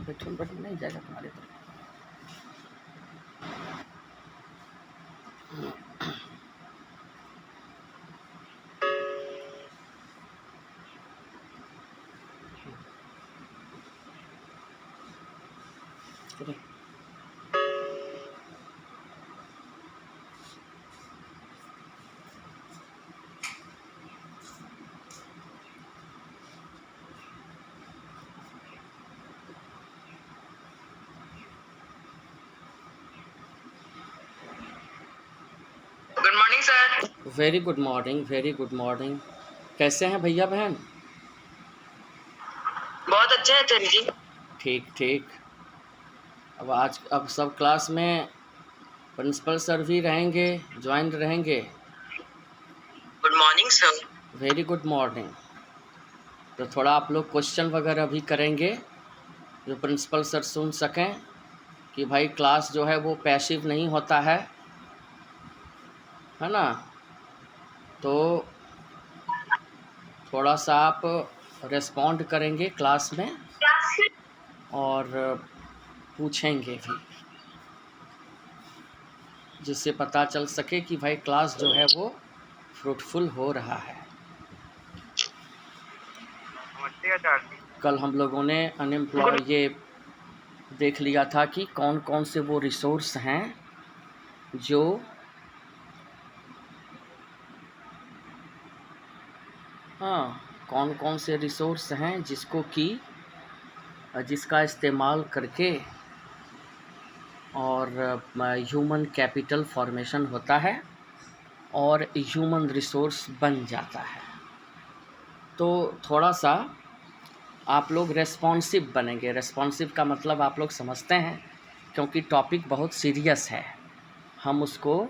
बैठून नहीं जाएगा तुम्हारे तरफ। Good morning sir. Very good morning, very good morning. कैसे हैं भैया बहन? बहुत अच्छे हैं तेरी जी। ठीक ठीक। अब सब क्लास में प्रिंसिपल सर भी रहेंगे, ज्वाइन रहेंगे। Good morning sir. Very good morning. तो थोड़ा आप लोग क्वेश्चन वगैरह भी करेंगे जो प्रिंसिपल सर सुन सकें कि भाई क्लास जो है वो पैसिव नहीं होता है ना। तो थोड़ा सा आप रिस्पॉन्ड करेंगे क्लास में और पूछेंगे भी, जिससे पता चल सके कि भाई क्लास जो है वो फ्रूटफुल हो रहा है। कल हम लोगों ने ये देख लिया था कि कौन कौन से वो रिसोर्स हैं जो कौन कौन से रिसोर्स हैं जिसका इस्तेमाल करके और ह्यूमन कैपिटल फॉर्मेशन होता है और ह्यूमन रिसोर्स बन जाता है। तो थोड़ा सा आप लोग रेस्पॉन्सिव बनेंगे। रेस्पॉन्सिव का मतलब आप लोग समझते हैं, क्योंकि टॉपिक बहुत सीरियस है। हम उसको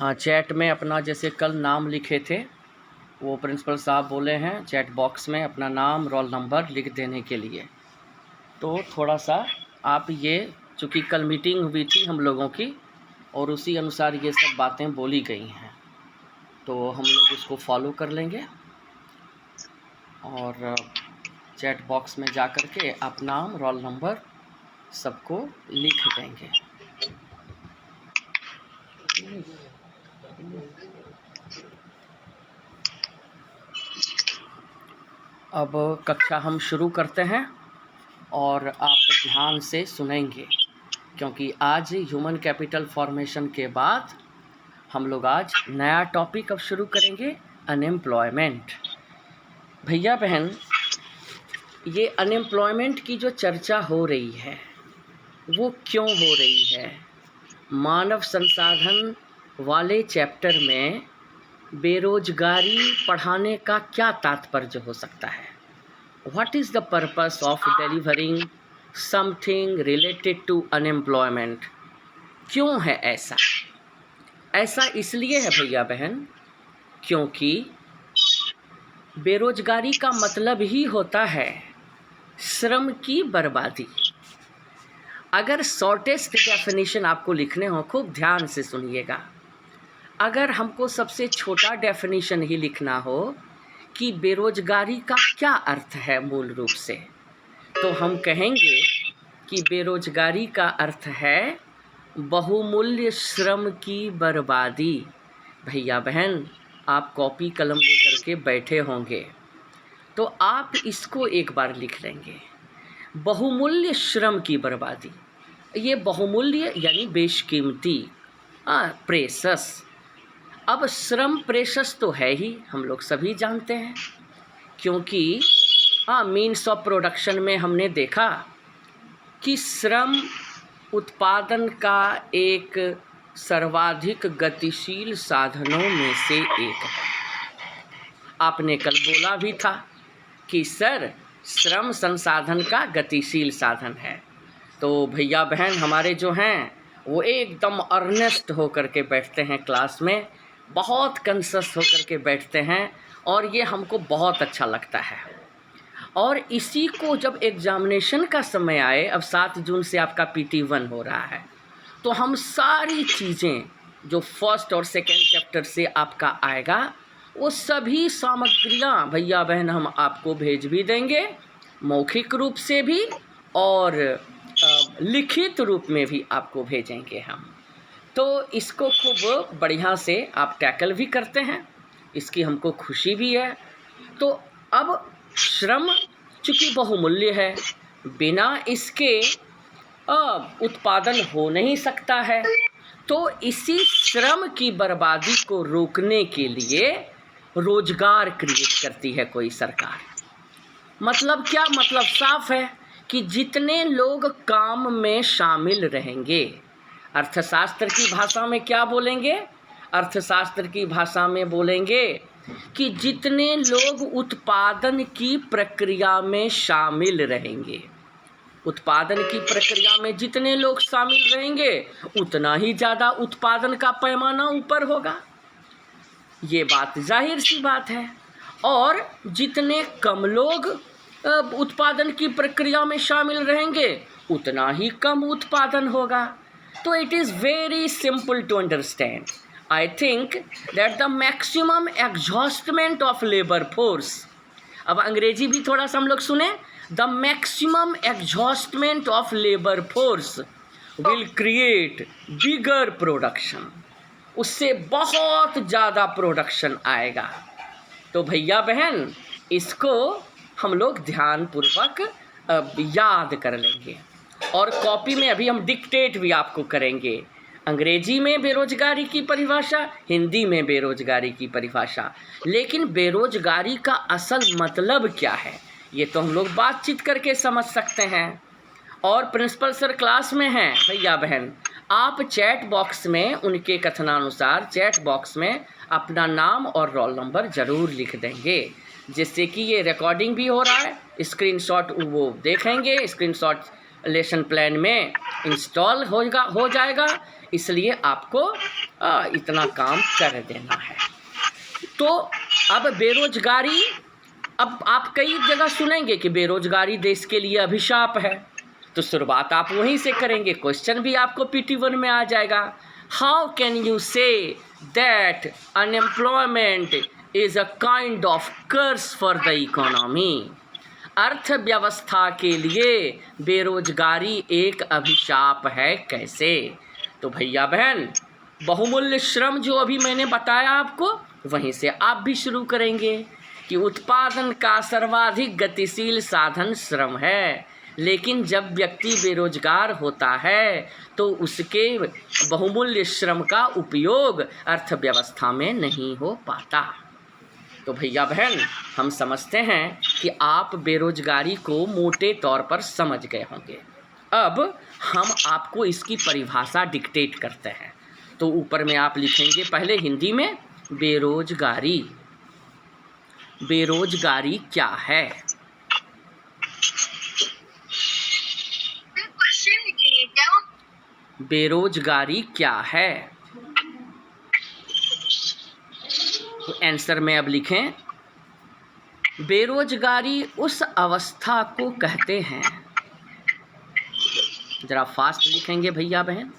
चैट में अपना जैसे कल नाम लिखे थे, वो प्रिंसिपल साहब बोले हैं चैट बॉक्स में अपना नाम रोल नंबर लिख देने के लिए। तो थोड़ा सा आप ये, चूँकि कल मीटिंग हुई थी हम लोगों की और उसी अनुसार ये सब बातें बोली गई हैं, तो हम लोग उसको फॉलो कर लेंगे और चैट बॉक्स में जा कर के आप नाम रोल नंबर सबको लिख देंगे। अब कक्षा हम शुरू करते हैं और आप ध्यान से सुनेंगे, क्योंकि आज ह्यूमन कैपिटल फॉर्मेशन के बाद हम लोग आज नया टॉपिक अब शुरू करेंगे, अनएम्प्लॉयमेंट। भैया बहन, ये अनएम्प्लॉयमेंट की जो चर्चा हो रही है वो क्यों हो रही है? मानव संसाधन वाले चैप्टर में बेरोजगारी पढ़ाने का क्या तात्पर्य हो सकता है? What is the purpose of delivering something related to unemployment? क्यों है ऐसा? ऐसा इसलिए है भैया बहन, क्योंकि बेरोजगारी का मतलब ही होता है श्रम की बर्बादी। अगर शॉर्टेस्ट डेफिनेशन आपको लिखने हो, खूब ध्यान से सुनिएगा। अगर हमको सबसे छोटा डेफिनेशन ही लिखना हो कि बेरोजगारी का क्या अर्थ है मूल रूप से, तो हम कहेंगे कि बेरोजगारी का अर्थ है बहुमूल्य श्रम की बर्बादी। भैया बहन, आप कॉपी कलम लेकर के बैठे होंगे तो आप इसको एक बार लिख लेंगे, बहुमूल्य श्रम की बर्बादी। ये बहुमूल्य यानी बेशकीमती, प्रेशस। अब श्रम प्रेशस तो है ही, हम लोग सभी जानते हैं, क्योंकि मीन्स ऑफ प्रोडक्शन में हमने देखा कि श्रम उत्पादन का एक सर्वाधिक गतिशील साधनों में से एक है। आपने कल बोला भी था कि सर श्रम संसाधन का गतिशील साधन है। तो भैया बहन हमारे जो हैं वो एकदम अर्नेस्ट होकर के बैठते हैं क्लास में, बहुत कंसस होकर के बैठते हैं और ये हमको बहुत अच्छा लगता है। और इसी को जब एग्ज़ामिनेशन का समय आए, अब 7 जून से आपका PT1 हो रहा है, तो हम सारी चीज़ें जो फर्स्ट और सेकंड चैप्टर से आपका आएगा वो सभी सामग्रियां भैया बहन हम आपको भेज भी देंगे, मौखिक रूप से भी और लिखित रूप में भी आपको भेजेंगे हम। तो इसको खूब बढ़िया से आप टैकल भी करते हैं, इसकी हमको खुशी भी है। तो अब श्रम चूँकि बहुमूल्य है, बिना इसके उत्पादन हो नहीं सकता है, तो इसी श्रम की बर्बादी को रोकने के लिए रोजगार क्रिएट करती है कोई सरकार। मतलब क्या? मतलब साफ है कि जितने लोग काम में शामिल रहेंगे, अर्थशास्त्र की भाषा में क्या बोलेंगे? अर्थशास्त्र की भाषा में बोलेंगे कि जितने लोग उत्पादन की प्रक्रिया में शामिल रहेंगे, उत्पादन की प्रक्रिया में जितने लोग शामिल रहेंगे उतना ही ज़्यादा उत्पादन का पैमाना ऊपर होगा। ये बात जाहिर सी बात है। और जितने कम लोग उत्पादन की प्रक्रिया में शामिल रहेंगे उतना ही कम उत्पादन होगा। तो it is very simple to understand. I think that the maximum exhaustment of labour force, अब अंग्रेजी भी थोड़ा सा हम लोग सुने, the maximum exhaustment of labour force will create bigger production, उससे बहुत ज़्यादा प्रोडक्शन आएगा। तो भैया बहन इसको हम लोग ध्यानपूर्वक याद कर लेंगे और कॉपी में अभी हम डिक्टेट भी आपको करेंगे। अंग्रेजी में बेरोजगारी की परिभाषा, हिंदी में बेरोजगारी की परिभाषा, लेकिन बेरोजगारी का असल मतलब क्या है ये तो हम लोग बातचीत करके समझ सकते हैं। और प्रिंसिपल सर क्लास में हैं भैया बहन, आप चैट बॉक्स में उनके कथनानुसार चैट बॉक्स में अपना नाम और रोल नंबर ज़रूर लिख देंगे, जिससे कि ये रिकॉर्डिंग भी हो रहा है, स्क्रीनशॉट वो देखेंगे, स्क्रीनशॉट लेसन प्लान में इंस्टॉल हो जाएगा। इसलिए आपको इतना काम कर देना है। तो अब बेरोजगारी, अब आप कई जगह सुनेंगे कि बेरोजगारी देश के लिए अभिशाप है, तो शुरुआत आप वहीं से करेंगे। क्वेश्चन भी आपको PT1 में आ जाएगा, how can you say that unemployment is a kind of curse for the economy. अर्थव्यवस्था के लिए बेरोजगारी एक अभिशाप है, कैसे? तो भैया बहन बहुमूल्य श्रम जो अभी मैंने बताया आपको, वहीं से आप भी शुरू करेंगे कि उत्पादन का सर्वाधिक गतिशील साधन श्रम है, लेकिन जब व्यक्ति बेरोजगार होता है तो उसके बहुमूल्य श्रम का उपयोग अर्थव्यवस्था में नहीं हो पाता। तो भैया बहन हम समझते हैं कि आप बेरोजगारी को मोटे तौर पर समझ गए होंगे। अब हम आपको इसकी परिभाषा डिक्टेट करते हैं। तो ऊपर में आप लिखेंगे पहले हिंदी में बेरोजगारी। बेरोजगारी क्या है? बेरोजगारी क्या है? तो आंसर में अब लिखें, बेरोजगारी उस अवस्था को कहते हैं, जरा फास्ट लिखेंगे भैया बहन,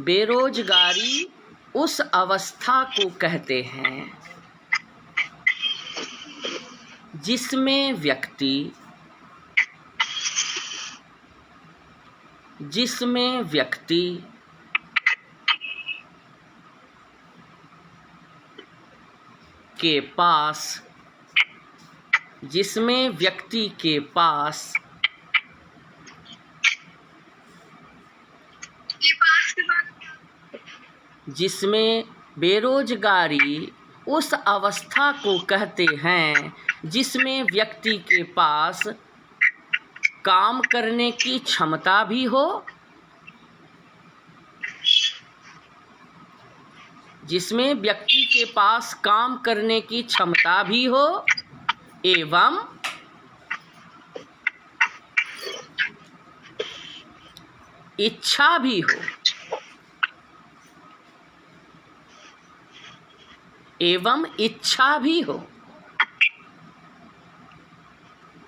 बेरोजगारी उस अवस्था को कहते हैं जिसमें व्यक्ति के पास जिसमें बेरोजगारी उस अवस्था को कहते हैं जिसमें व्यक्ति के पास काम करने की क्षमता भी हो, जिसमें व्यक्ति के पास काम करने की क्षमता भी हो एवं इच्छा भी हो,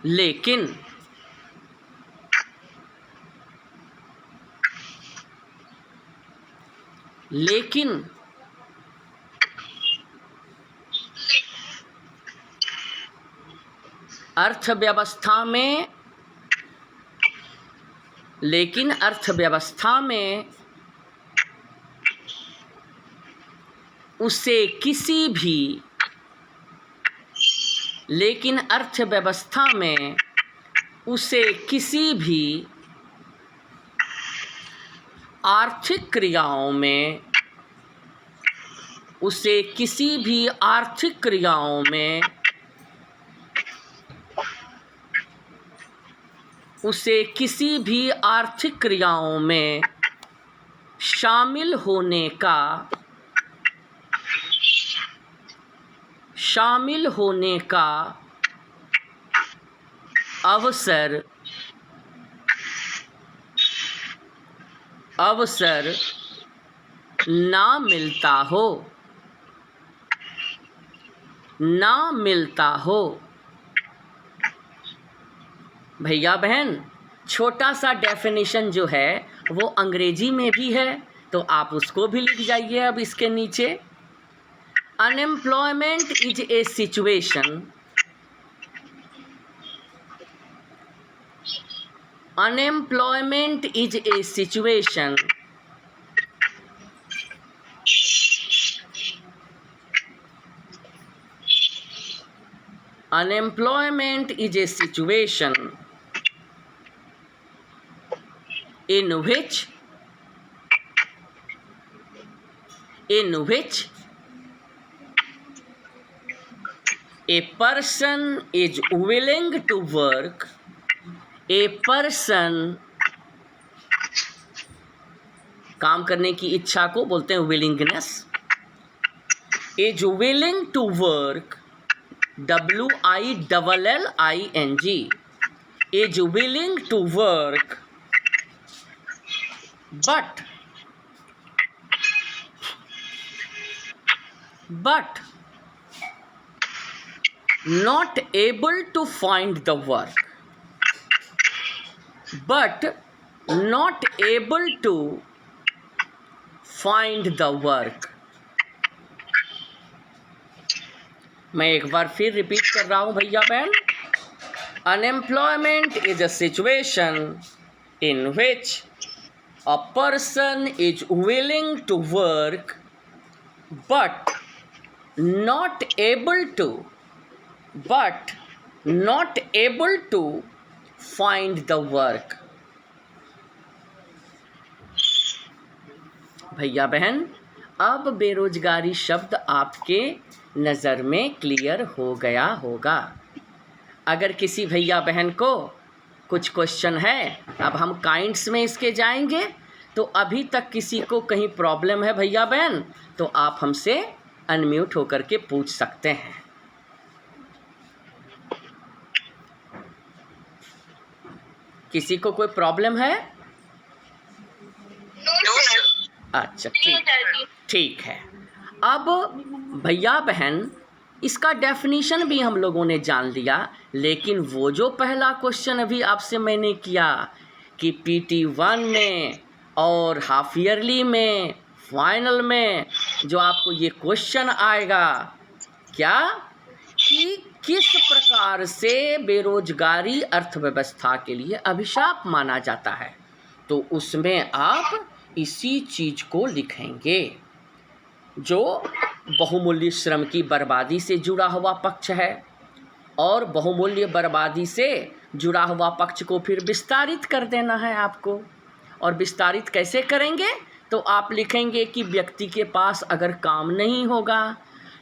लेकिन अर्थव्यवस्था में, लेकिन अर्थव्यवस्था में उसे किसी भी, लेकिन अर्थव्यवस्था में उसे किसी भी आर्थिक क्रियाओं में, उसे किसी भी आर्थिक क्रियाओं में, उसे किसी भी आर्थिक क्रियाओं में शामिल होने का, शामिल होने का अवसर, अवसर ना मिलता हो, ना मिलता हो। भैया बहन, छोटा सा डेफिनेशन जो है वो अंग्रेजी में भी है, तो आप उसको भी लिख जाइए अब इसके नीचे। Unemployment is a situation, unemployment is a situation unemployment is a situation in which a person is willing to work, a person, काम करने की इच्छा को बोलते हैं willingness, is willing to work, WILLING, is willing to work, but not able to find the work, but not able to find the work। मैं एक बार फिर रिपीट कर रहा हूँ भैया बहन। Unemployment is a situation in which a person is willing to work but not able to find the work। भैया बहन, अब बेरोजगारी शब्द आपके नज़र में क्लियर हो गया होगा। अगर किसी भैया बहन को कुछ क्वेश्चन है, अब हम काइंड्स में इसके जाएंगे, तो अभी तक किसी को कहीं प्रॉब्लम है भैया बहन, तो आप हमसे अनम्यूट होकर के पूछ सकते हैं। किसी को कोई प्रॉब्लम है? अच्छा, ठीक है। अब भैया बहन, इसका डेफिनेशन भी हम लोगों ने जान लिया, लेकिन वो जो पहला क्वेश्चन अभी आपसे मैंने किया कि PT1 में और हाफ ईयरली में, फाइनल में जो आपको ये क्वेश्चन आएगा, क्या कि किस प्रकार से बेरोजगारी अर्थव्यवस्था के लिए अभिशाप माना जाता है, तो उसमें आप इसी चीज़ को लिखेंगे जो बहुमूल्य श्रम की बर्बादी से जुड़ा हुआ पक्ष है। और बहुमूल्य बर्बादी से जुड़ा हुआ पक्ष को फिर विस्तारित कर देना है आपको। और विस्तारित कैसे करेंगे? तो आप लिखेंगे कि व्यक्ति के पास अगर काम नहीं होगा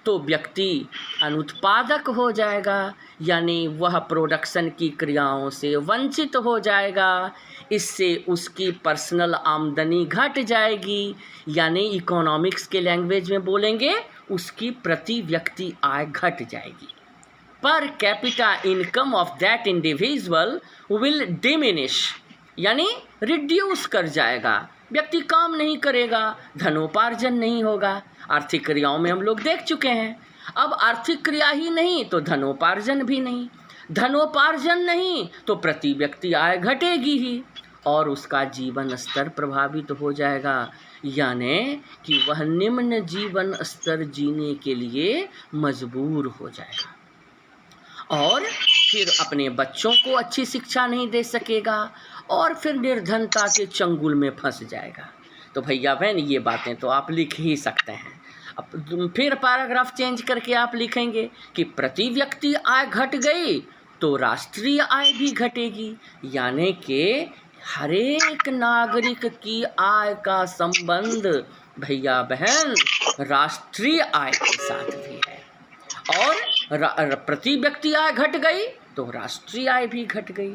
तो व्यक्ति अनुत्पादक हो जाएगा, यानी वह प्रोडक्शन की क्रियाओं से वंचित हो जाएगा। इससे उसकी पर्सनल आमदनी घट जाएगी, यानी इकोनॉमिक्स के लैंग्वेज में बोलेंगे उसकी प्रति व्यक्ति आय घट जाएगी। Per capita income of that individual will diminish, यानी रिड्यूस कर जाएगा। व्यक्ति काम नहीं करेगा, धनोपार्जन नहीं होगा। आर्थिक क्रियाओं में हम लोग देख चुके हैं। अब आर्थिक क्रिया ही नहीं तो धनोपार्जन भी नहीं, धनोपार्जन नहीं तो प्रति व्यक्ति आय घटेगी ही, और उसका जीवन स्तर प्रभावित हो जाएगा, यानी कि वह निम्न जीवन स्तर जीने के लिए मजबूर हो जाएगा। और फिर अपने बच्चों को अच्छी शिक्षा नहीं दे सकेगा और फिर निर्धनता के चंगुल में फंस जाएगा। तो भैया बहन ये बातें तो आप लिख ही सकते हैं। अब फिर पैराग्राफ चेंज करके आप लिखेंगे कि प्रति व्यक्ति आय घट गई तो राष्ट्रीय आय भी घटेगी, यानी कि हर एक नागरिक की आय का संबंध भैया बहन राष्ट्रीय आय के साथ भी है। और प्रति व्यक्ति आय घट गई तो राष्ट्रीय आय भी घट गई।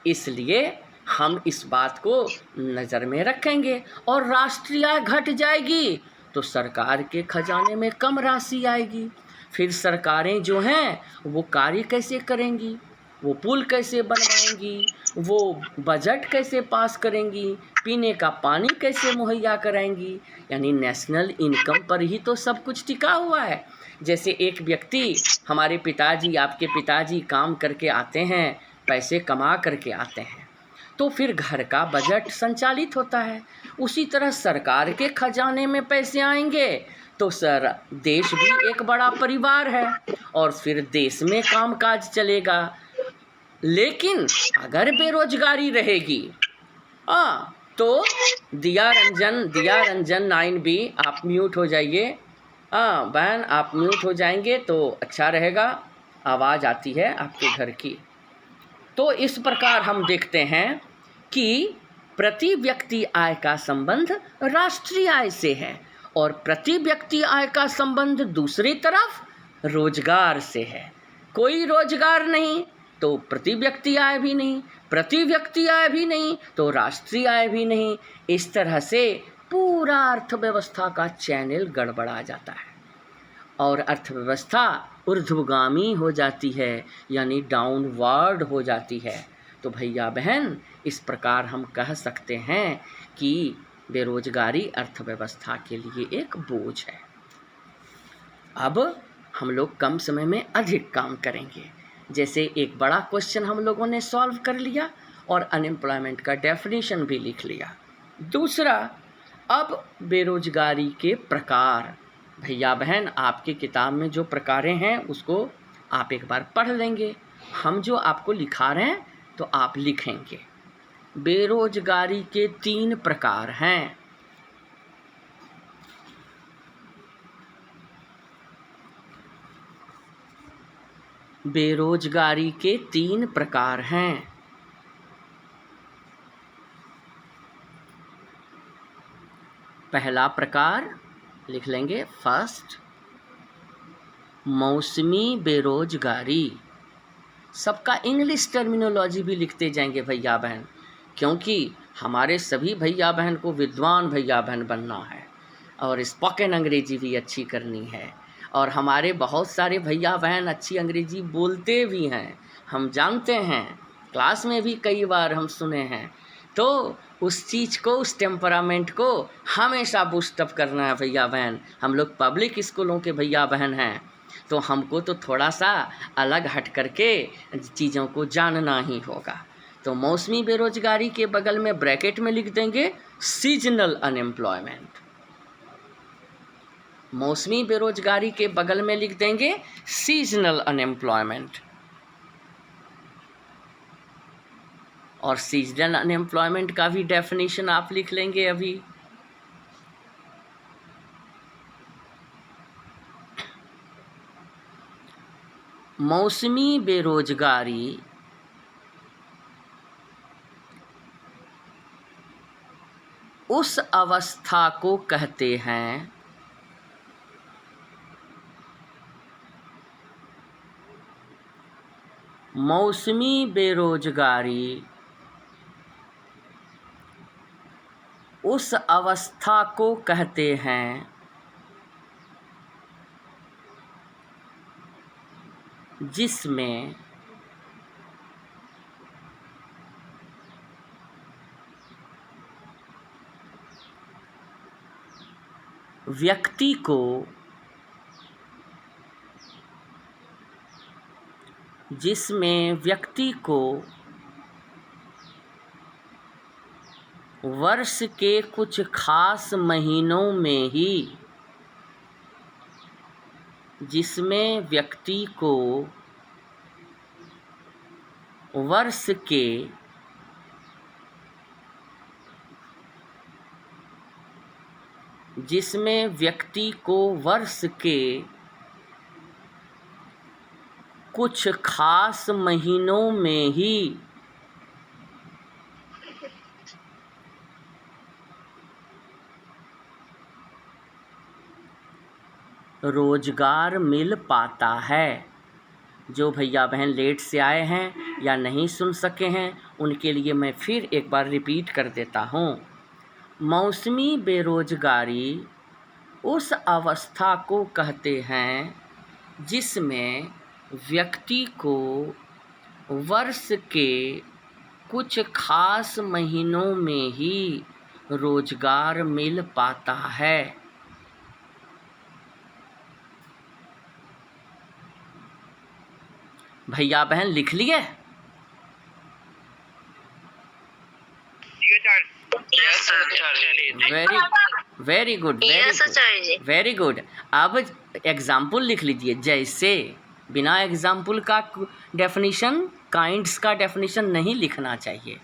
इसलिए हम इस बात को नज़र में रखेंगे। और राष्ट्रीय आय घट जाएगी तो सरकार के खजाने में कम राशि आएगी। फिर सरकारें जो हैं वो कार्य कैसे करेंगी, वो पुल कैसे बनवाएंगी, वो बजट कैसे पास करेंगी, पीने का पानी कैसे मुहैया कराएंगी। यानी नेशनल इनकम पर ही तो सब कुछ टिका हुआ है। जैसे एक व्यक्ति, हमारे पिताजी, आपके पिताजी काम करके आते हैं, पैसे कमा करके आते हैं, तो फिर घर का बजट संचालित होता है। उसी तरह सरकार के खजाने में पैसे आएंगे तो देश भी एक बड़ा परिवार है और फिर देश में कामकाज चलेगा। लेकिन अगर बेरोजगारी रहेगी तो दिया रंजन 9B आप म्यूट हो जाइए। बहन आप म्यूट हो जाएंगे तो अच्छा रहेगा, आवाज़ आती है आपके घर की। तो इस प्रकार हम देखते हैं कि प्रति व्यक्ति आय का संबंध राष्ट्रीय आय से है और प्रति व्यक्ति आय का संबंध दूसरी तरफ रोजगार से है। कोई रोजगार नहीं तो प्रति व्यक्ति आय भी नहीं, प्रति व्यक्ति आय भी नहीं तो राष्ट्रीय आय भी नहीं। इस तरह से पूरा अर्थव्यवस्था का चैनल गड़बड़ा जाता है और अर्थव्यवस्था ऊर्ध्वगामी हो जाती है, यानी डाउनवर्ड हो जाती है। तो भैया बहन इस प्रकार हम कह सकते हैं कि बेरोजगारी अर्थव्यवस्था के लिए एक बोझ है। अब हम लोग कम समय में अधिक काम करेंगे। जैसे एक बड़ा क्वेश्चन हम लोगों ने सॉल्व कर लिया और अनएम्प्लॉयमेंट का डेफिनेशन भी लिख लिया। दूसरा, अब बेरोजगारी के प्रकार, भैया बहन आपकी किताब में जो प्रकारें हैं उसको आप एक बार पढ़ लेंगे। हम जो आपको लिखा रहे हैं तो आप लिखेंगे। बेरोजगारी के 3 प्रकार हैं। बेरोजगारी के 3 प्रकार हैं। पहला प्रकार लिख लेंगे, फर्स्ट, मौसमी बेरोजगारी। सबका इंग्लिश टर्मिनोलॉजी भी लिखते जाएंगे भैया बहन, क्योंकि हमारे सभी भैया बहन को विद्वान भैया बहन बनना है और स्पोकन अंग्रेजी भी अच्छी करनी है। और हमारे बहुत सारे भैया बहन अच्छी अंग्रेजी बोलते भी हैं, हम जानते हैं, क्लास में भी कई बार हम सुने हैं। तो उस चीज़ को, उस टेम्परामेंट को हमेशा बूस्टअप करना है भैया बहन। हम लोग पब्लिक स्कूलों के भैया बहन हैं तो हमको तो थोड़ा सा अलग हट करके चीज़ों को जानना ही होगा। तो मौसमी बेरोजगारी के बगल में ब्रैकेट में लिख देंगे सीजनल अनएम्प्लॉयमेंट। मौसमी बेरोजगारी के बगल में लिख देंगे सीजनल अनएम्प्लॉयमेंट। और सीजनल अनएम्प्लॉयमेंट का भी डेफिनेशन आप लिख लेंगे अभी। मौसमी बेरोजगारी उस अवस्था को कहते हैं मौसमी बेरोजगारी उस अवस्था को कहते हैं जिसमें व्यक्ति को वर्ष के कुछ खास महीनों में ही, जिसमें व्यक्ति को वर्ष के जिसमें व्यक्ति को वर्ष के कुछ खास महीनों में ही रोजगार मिल पाता है। जो भैया बहन लेट से आए हैं या नहीं सुन सके हैं, उनके लिए मैं फिर एक बार रिपीट कर देता हूँ। मौसमी बेरोजगारी उस अवस्था को कहते हैं जिसमें व्यक्ति को वर्ष के कुछ खास महीनों में ही रोजगार मिल पाता है। भैया बहन लिख लिए? Yes, sir. Very good, Yes, sir. Very good. अब एग्जाम्पल लिख लीजिए। जैसे बिना एग्जाम्पल का डेफिनेशन, काइंड्स का डेफिनेशन नहीं लिखना चाहिए,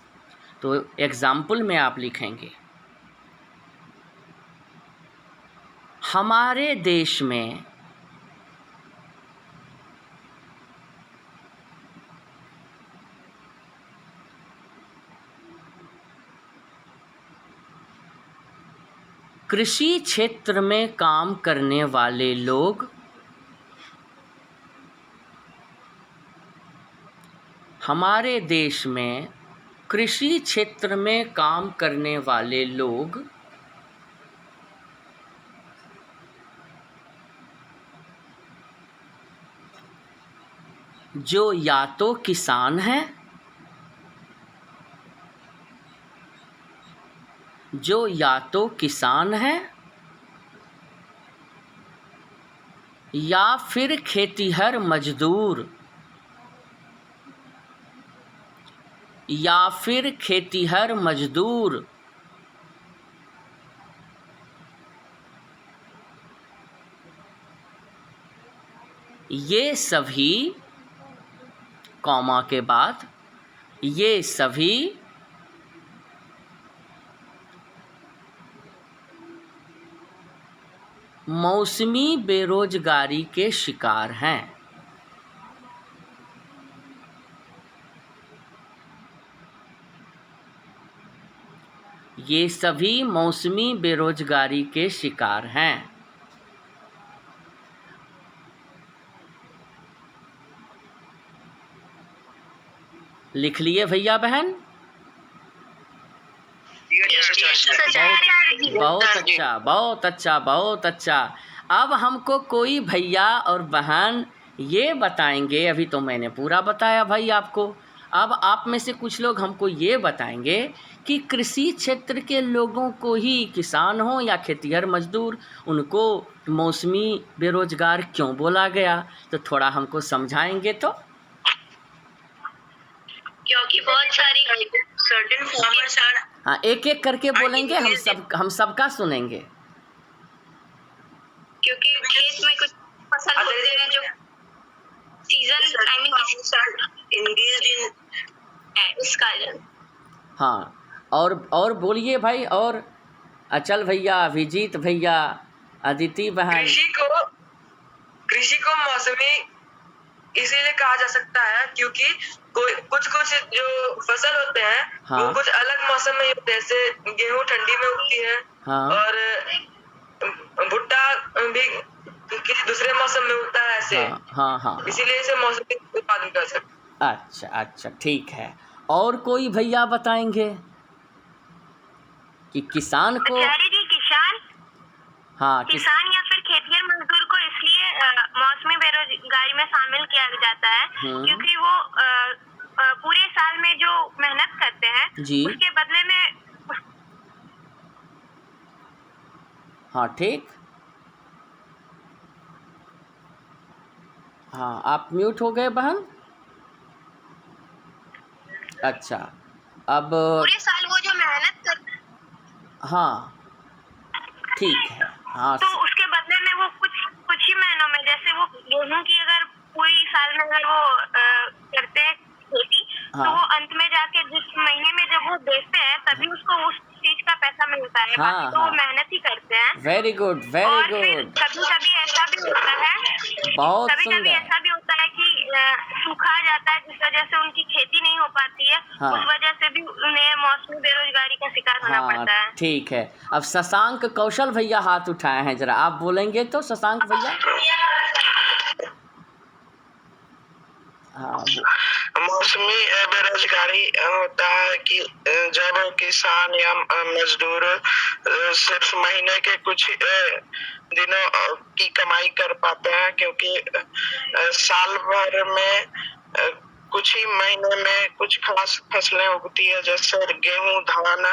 तो एग्जाम्पल में आप लिखेंगे हमारे देश में कृषि क्षेत्र में काम करने वाले लोग हमारे देश में कृषि क्षेत्र में काम करने वाले लोग जो या तो किसान हैं, जो या तो किसान हैं या फिर खेतीहर मजदूर, या फिर खेतीहर मजदूर ये सभी, कॉमा के बाद, ये सभी मौसमी बेरोजगारी के शिकार हैं। ये सभी मौसमी बेरोजगारी के शिकार हैं। लिख लिए भैया बहन? बहुत अच्छा, बहुत अच्छा, बहुत अच्छा। अब हमको कोई भैया और बहन ये बताएंगे, अभी तो मैंने पूरा बताया भाई आपको, अब आप में से कुछ लोग हमको ये बताएंगे कि कृषि क्षेत्र के लोगों को ही, किसान हो या खेतीहर मजदूर, उनको मौसमी बेरोजगार क्यों बोला गया, तो थोड़ा हमको समझाएंगे तो? क्योंकि बहुत सारी सर्टेन फार्मर्स आर, हाँ, एक एक करके बोलेंगे, हम सबका सुनेंगे। क्योंकि खेत में कुछ फसल होते हैं जो सीजन टाइमिंग इंगेज्ड इन इस कारण। हाँ, और बोलिए भाई, और अचल भैया, अभिजीत भैया, अदिति बहन। कृषि को मौसमी इसीलिए कहा जा सकता है क्योंकि कुछ जो फसल होते हैं, हाँ, वो कुछ अलग मौसम में होते हैं। जैसे गेहूं ठंडी में उगती है, हाँ, और भुट्टा भी किसी दूसरे मौसम में उगता है ऐसे। हाँ, हाँ, हाँ, इसीलिए इसे मौसमी उत्पादन कर सकते। अच्छा अच्छा, ठीक है। और कोई भैया बताएंगे कि किसान को, किसान, हाँ, किसान या फिर खेतिहर मजदूर को इसलिए मौसमी बेरोजगारी में शामिल किया जाता है क्योंकि वो पूरे साल में जो मेहनत करते हैं जी, उसके बदले में। हाँ, ठीक। हाँ, आप म्यूट हो गए बहन। अच्छा, अब पूरे साल वो जो मेहनत करते हैं, हाँ, ठीक है, हाँ, तो उसके बदले में वो कुछ ही महीनों में, जैसे वो गेहूं की अगर पूरी साल में अगर वो करते हैं खेती, हाँ। तो वो अंत में जाके जिस महीने में जब वो बेचते हैं तभी उसको उस चीज का पैसा मिलता है, हाँ, बाकी तो वो हाँ। मेहनत ही करते हैं। वेरी गुड, वेरी और फिर गुड। कभी-कभी ऐसा भी होता है, बहुत कभी-कभी सुंदर। ऐसा भी होता है कि सूखा आ जाता है जिस वजह से उनकी खेती नहीं हो पाती है, हाँ। उस वजह से भी उन्हें मौसमी बेरोजगारी का शिकार होना हाँ, पड़ता है। ठीक है। अब शशांक कौशल भैया हाथ उठाए हैं, ज़रा आप बोलेंगे तो शशांक भैया? हाँ, मौसमी बेरोजगारी होता है कि जब किसान या मजदूर सिर्फ महीने के कुछ दिनों की कमाई कर पाते हैं, क्योंकि साल भर में कुछ ही महीने में कुछ खास फसलें उगती है, जैसे गेहूं, धान,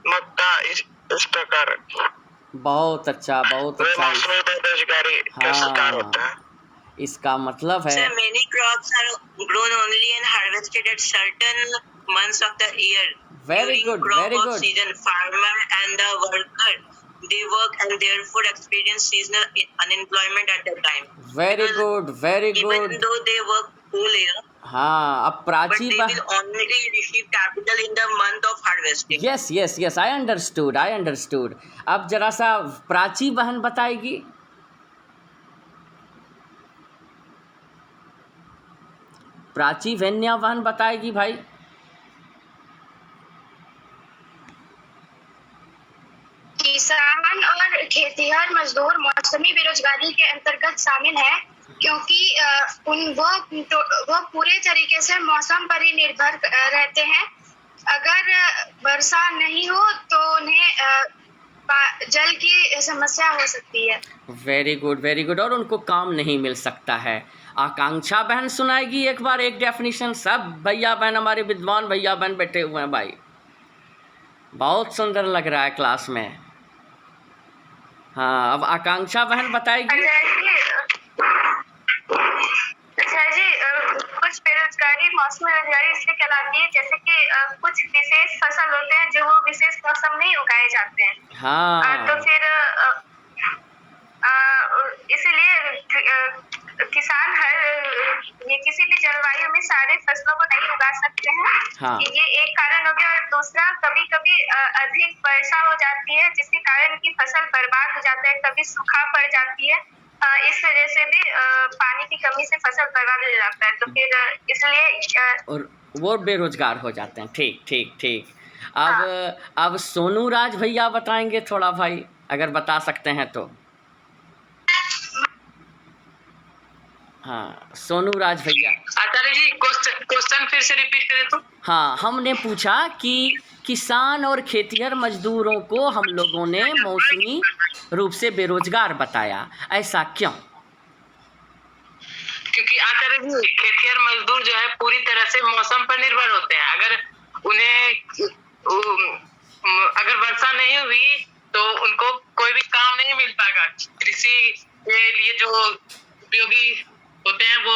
मक्का, इस प्रकार बहुत अच्छा, बहुत वे अच्छा। मौसमी बेरोजगारी का शिकार होता है। हाँ, इसका मतलब है Sir, many crops are grown only and harvested at certain months of the year. Very During good, crop very of good. season, farmer and the worker, they work and therefore experience seasonal unemployment at that time. Very Because good, very even good. though they work whole year, हाँ, अब but Prachi they will only receive capital in the month of harvesting. Yes yes yes, I understood, I understood. अब जरा सा प्राची बहन बताएगी। प्राची वेन्या बहन बताएगी भाई। किसान और खेतिहर मजदूर मौसमी बेरोजगारी के अंतर्गत शामिल है, क्योंकि वो पूरे तरीके से मौसम पर ही निर्भर रहते हैं। अगर वर्षा नहीं हो तो उन्हें जल की समस्या हो सकती है। Very good, very good. और उनको काम नहीं मिल सकता है। आकांक्षा बहन सुनाएगी एक बार एक डेफिनेशन। सब भैया बहन, हमारे विद्वान भैया बहन बैठे हुए हैं भाई, बहुत सुंदर लग रहा है क्लास में। हाँ, अब आकांक्षा बहन बताएगी। अच्छा जी, कुछ बेरोजगारी मौसमी बेरोजगारी इसलिए कहलाती है जैसे कि कुछ विशेष फसल होते हैं जो वो विशेष मौसम में ही उगाए जाते हैं। हाँ, तो फिर इसलिए किसान किसी भी जलवायु में सारे फसलों को नहीं उगा सकते हैं। हाँ। ये एक कारण हो गया। और दूसरा, कभी कभी अधिक वर्षा हो जाती है जिसके कारण की फसल बर्बाद हो जाता है, कभी सूखा पड़ जाती है। इस वजह से भी पानी की कमी से फसल बर्बाद हो जाता है। तो फिर इसलिए और वो बेरोजगार हो जाते हैं। ठीक ठीक ठीक। अब सोनू राज भैया बताएंगे थोड़ा भाई, अगर बता सकते हैं तो। हाँ, सोनू राज भैया। आचार्य जी, क्वेश्चन फिर से रिपीट करें तो। हाँ, हमने पूछा कि किसान और खेतिहर मजदूरों को हम लोगों ने मौसमी रूप से बेरोजगार बताया, ऐसा क्यों? क्योंकि आचार्य जी, खेतिहर मजदूर जो है पूरी तरह से मौसम पर निर्भर होते हैं। अगर वर्षा नहीं हुई तो उनको कोई भी काम नहीं मिल पाएगा। कृषि के लिए जो उपयोगी होते हैं वो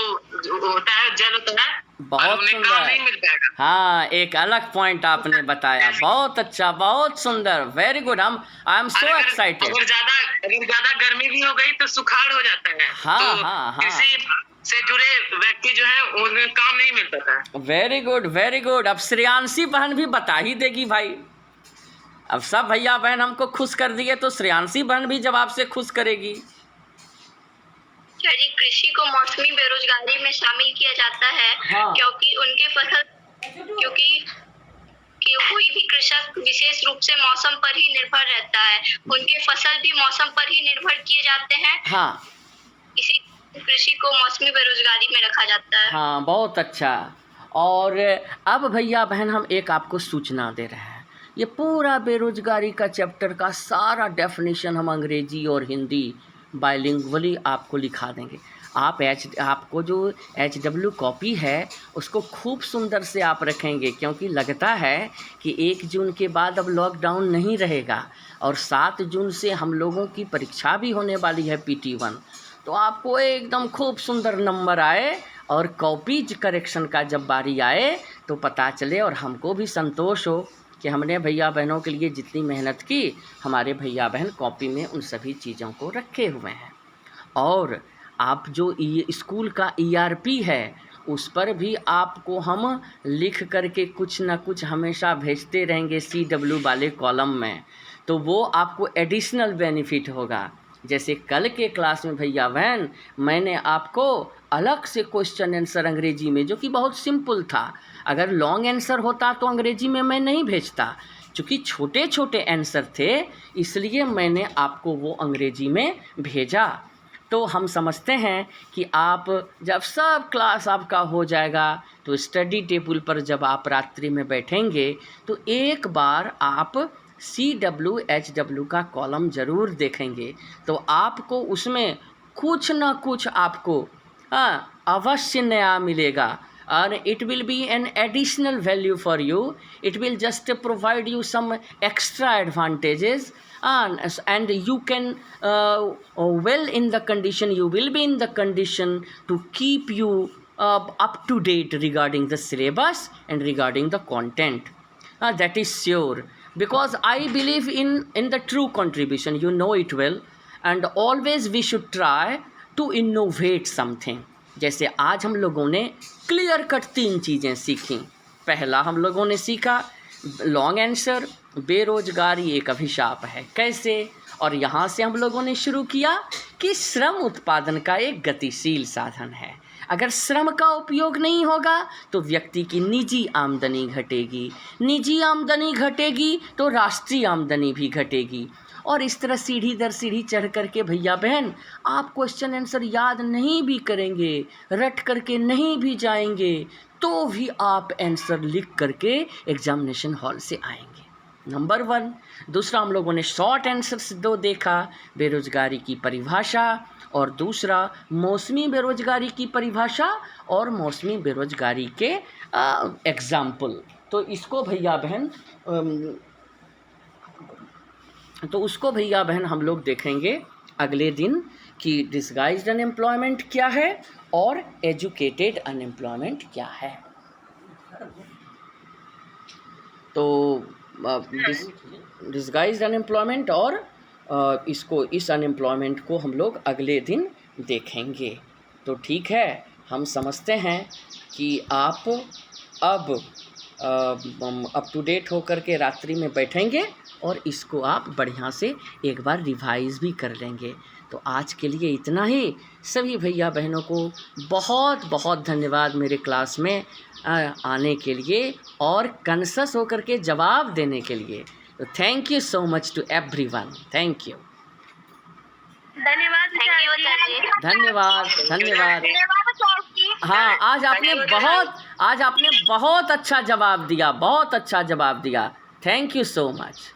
होता है, जल होता है, बहुत उन्हें काम नहीं मिल सुंदर। पाएगा। हाँ, एक अलग पॉइंट आपने बताया, बहुत अच्छा, बहुत सुंदर, very good. I am so excited. अगर ज्यादा गर्मी भी हो गई तो सुखाड़ हो जाता है। हाँ, तो हाँ, हाँ। कृषि से जुड़े व्यक्ति जो है उन्हें काम नहीं मिल पाता है। Very good, very good. अब श्रेयांशी बहन भी बता ही देगी भाई। अब सब भैया बहन हमको खुश कर दिए, तो श्रेयांशी बहन भी जवाब से खुश करेगी। जी, कृषि को मौसमी बेरोजगारी में शामिल किया जाता है। हाँ। क्योंकि कोई भी कृषक विशेष रूप से मौसम पर ही निर्भर रहता है, उनके फसल भी मौसम पर ही निर्भर किए जाते हैं। हाँ, इसी कृषि को मौसमी बेरोजगारी में रखा जाता है। हाँ, बहुत अच्छा। और अब भैया बहन हम एक आपको सूचना दे रहे हैं। ये पूरा बेरोजगारी का चैप्टर का सारा डेफिनेशन हम अंग्रेजी और हिंदी बाइलिंगुअली आपको लिखा देंगे। आपको जो HW कॉपी है उसको खूब सुंदर से आप रखेंगे, क्योंकि लगता है कि 1 जून के बाद अब लॉकडाउन नहीं रहेगा और 7 जून से हम लोगों की परीक्षा भी होने वाली है PT1। तो आपको एकदम खूब सुंदर नंबर आए और कॉपी करेक्शन का जब बारी आए तो पता चले और हमको भी संतोष हो कि हमने भैया बहनों के लिए जितनी मेहनत की, हमारे भैया बहन कॉपी में उन सभी चीज़ों को रखे हुए हैं। और आप जो स्कूल का ERP है उस पर भी आपको हम लिख करके कुछ ना कुछ हमेशा भेजते रहेंगे CW वाले कॉलम में, तो वो आपको एडिशनल बेनिफिट होगा। जैसे कल के क्लास में भैया बहन मैंने आपको अलग से क्वेश्चन आंसर अंग्रेजी में, जो कि बहुत सिंपल था, अगर लॉन्ग आंसर होता तो अंग्रेजी में मैं नहीं भेजता, क्योंकि छोटे छोटे आंसर थे इसलिए मैंने आपको वो अंग्रेजी में भेजा। तो हम समझते हैं कि आप जब सब क्लास आपका हो जाएगा तो स्टडी टेबल पर जब आप रात्रि में बैठेंगे तो एक बार आप CW HW का कॉलम ज़रूर देखेंगे, तो आपको उसमें कुछ ना कुछ आपको अवश्य नया मिलेगा। और it will be an additional value for you. It will just provide you some extra advantages, and you can well in the condition, you will be in the condition to keep you up to date regarding the syllabus and regarding the content. That is sure, because I believe in the true contribution, you know it well, and always we should try to innovate something. जैसे आज हम लोगों ने clear cut 3 चीज़ें सीखी। पहला हम लोगों ने सीखा लॉन्ग आंसर, बेरोजगारी एक अभिशाप है, कैसे, और यहाँ से हम लोगों ने शुरू किया कि श्रम उत्पादन का एक गतिशील साधन है। अगर श्रम का उपयोग नहीं होगा तो व्यक्ति की निजी आमदनी घटेगी, निजी आमदनी घटेगी तो राष्ट्रीय आमदनी भी घटेगी, और इस तरह सीढ़ी दर सीढ़ी चढ़ करके भैया बहन आप क्वेश्चन आंसर याद नहीं भी करेंगे, रट करके नहीं भी जाएंगे, तो भी आप आंसर लिख करके एग्जामिनेशन हॉल से आएंगे। नंबर 1। दूसरा हम लोगों ने शॉर्ट आंसर्स 2 देखा, बेरोजगारी की परिभाषा, और दूसरा मौसमी बेरोजगारी की परिभाषा और मौसमी बेरोजगारी के एग्जाम्पल। तो इसको भैया बहन उसको भैया बहन हम लोग देखेंगे अगले दिन कि डिसगाइज्ड अनएम्प्लॉयमेंट क्या है और एजुकेटेड अनएम्प्लॉयमेंट क्या है। तो डिसगाइज्ड अनएम्प्लॉयमेंट और इस अनएम्प्लॉयमेंट को हम लोग अगले दिन देखेंगे। तो ठीक है, हम समझते हैं कि आप अब अप टू डेट होकर के रात्रि में बैठेंगे और इसको आप बढ़िया से एक बार रिवाइज़ भी कर लेंगे। तो आज के लिए इतना ही। सभी भैया बहनों को बहुत बहुत धन्यवाद मेरे क्लास में आने के लिए और कॉन्शियस होकर के जवाब देने के लिए। तो thank you so much to everyone. Thank you. धन्यवाद। धन्यवाद। धन्यवाद। हाँ, आज आपने बहुत अच्छा जवाब दिया, बहुत अच्छा जवाब दिया। Thank you so much.